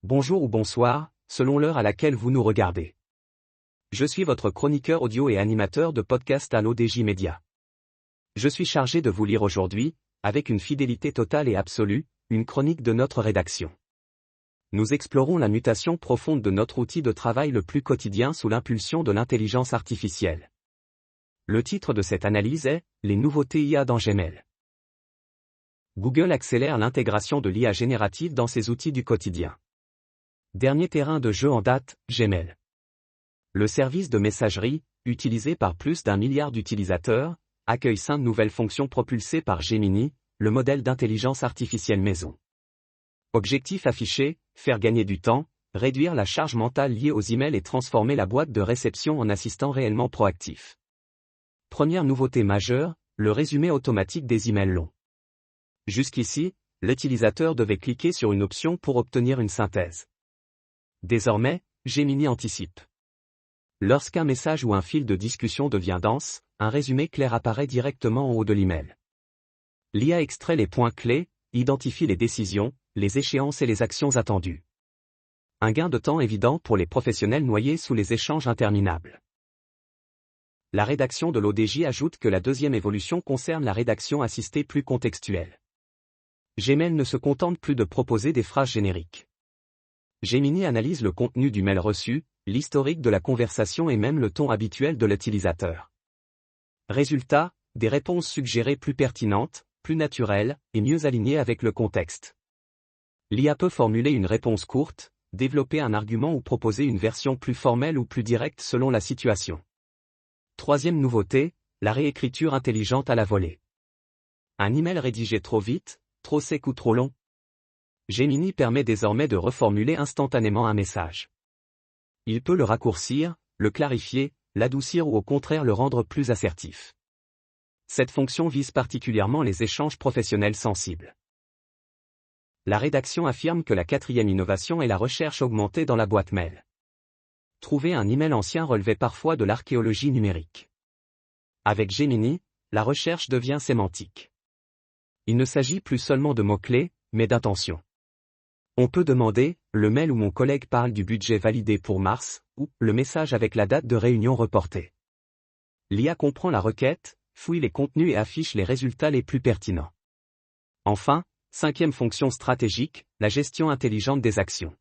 Bonjour ou bonsoir, selon l'heure à laquelle vous nous regardez. Je suis votre chroniqueur audio et animateur de podcast à l'ODJ Média. Je suis chargé de vous lire aujourd'hui, avec une fidélité totale et absolue, une chronique de notre rédaction. Nous explorons la mutation profonde de notre outil de travail le plus quotidien sous l'impulsion de l'intelligence artificielle. Le titre de cette analyse est « Les nouveautés IA dans Gmail ». Google accélère l'intégration de l'IA générative dans ses outils du quotidien. Dernier terrain de jeu en date, Gmail. Le service de messagerie, utilisé par plus d'1 milliard d'utilisateurs, accueille 5 nouvelles fonctions propulsées par Gemini, le modèle d'intelligence artificielle maison. Objectif affiché, faire gagner du temps, réduire la charge mentale liée aux emails et transformer la boîte de réception en assistant réellement proactif. Première nouveauté majeure, le résumé automatique des emails longs. Jusqu'ici, l'utilisateur devait cliquer sur une option pour obtenir une synthèse. Désormais, Gemini anticipe. Lorsqu'un message ou un fil de discussion devient dense, un résumé clair apparaît directement en haut de l'email. L'IA extrait les points clés, identifie les décisions, les échéances et les actions attendues. Un gain de temps évident pour les professionnels noyés sous les échanges interminables. La rédaction de l'ODJ ajoute que la deuxième évolution concerne la rédaction assistée plus contextuelle. Gmail ne se contente plus de proposer des phrases génériques. Gemini analyse le contenu du mail reçu, l'historique de la conversation et même le ton habituel de l'utilisateur. Résultat, des réponses suggérées plus pertinentes, plus naturelles, et mieux alignées avec le contexte. L'IA peut formuler une réponse courte, développer un argument ou proposer une version plus formelle ou plus directe selon la situation. Troisième nouveauté, la réécriture intelligente à la volée. Un email rédigé trop vite, trop sec ou trop long? Gemini permet désormais de reformuler instantanément un message. Il peut le raccourcir, le clarifier, l'adoucir ou au contraire le rendre plus assertif. Cette fonction vise particulièrement les échanges professionnels sensibles. La rédaction affirme que la quatrième innovation est la recherche augmentée dans la boîte mail. Trouver un email ancien relevait parfois de l'archéologie numérique. Avec Gemini, la recherche devient sémantique. Il ne s'agit plus seulement de mots-clés, mais d'intentions. On peut demander « le mail où mon collègue parle du budget validé pour mars » ou « le message avec la date de réunion reportée ». L'IA comprend la requête, fouille les contenus et affiche les résultats les plus pertinents. Enfin, cinquième fonction stratégique, la gestion intelligente des actions.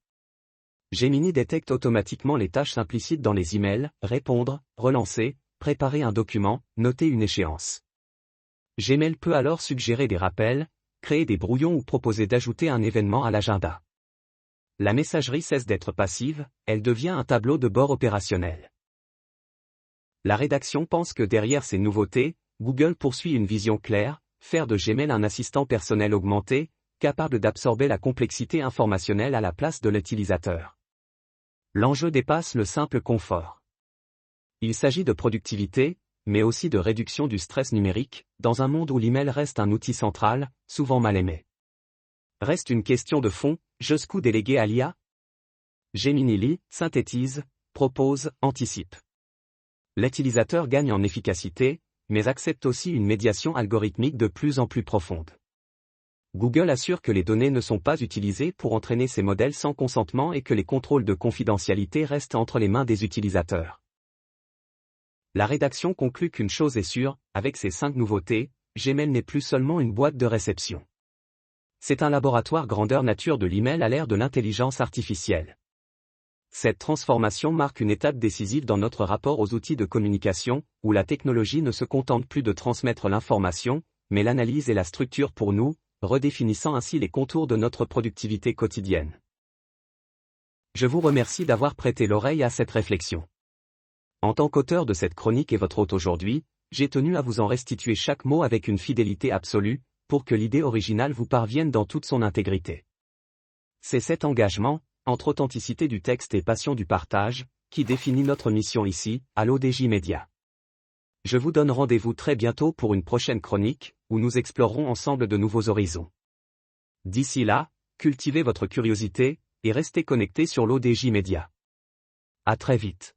Gemini détecte automatiquement les tâches implicites dans les emails, répondre, relancer, préparer un document, noter une échéance. Gmail peut alors suggérer des rappels, créer des brouillons ou proposer d'ajouter un événement à l'agenda. La messagerie cesse d'être passive, elle devient un tableau de bord opérationnel. La rédaction pense que derrière ces nouveautés, Google poursuit une vision claire, faire de Gmail un assistant personnel augmenté, capable d'absorber la complexité informationnelle à la place de l'utilisateur. L'enjeu dépasse le simple confort. Il s'agit de productivité, mais aussi de réduction du stress numérique, dans un monde où l'email reste un outil central, souvent mal aimé. Reste une question de fond, jusqu'où déléguer à l'IA? Gemini lit, synthétise, propose, anticipe. L'utilisateur gagne en efficacité, mais accepte aussi une médiation algorithmique de plus en plus profonde. Google assure que les données ne sont pas utilisées pour entraîner ces modèles sans consentement et que les contrôles de confidentialité restent entre les mains des utilisateurs. La rédaction conclut qu'une chose est sûre, avec ces 5 nouveautés, Gmail n'est plus seulement une boîte de réception. C'est un laboratoire grandeur nature de l'email à l'ère de l'intelligence artificielle. Cette transformation marque une étape décisive dans notre rapport aux outils de communication, où la technologie ne se contente plus de transmettre l'information, mais l'analyse et la structure pour nous, redéfinissant ainsi les contours de notre productivité quotidienne. Je vous remercie d'avoir prêté l'oreille à cette réflexion. En tant qu'auteur de cette chronique et votre hôte aujourd'hui, j'ai tenu à vous en restituer chaque mot avec une fidélité absolue, pour que l'idée originale vous parvienne dans toute son intégrité. C'est cet engagement, entre authenticité du texte et passion du partage, qui définit notre mission ici, à l'ODJ Média. Je vous donne rendez-vous très bientôt pour une prochaine chronique, où nous explorerons ensemble de nouveaux horizons. D'ici là, cultivez votre curiosité, et restez connectés sur l'ODJ Média. À très vite.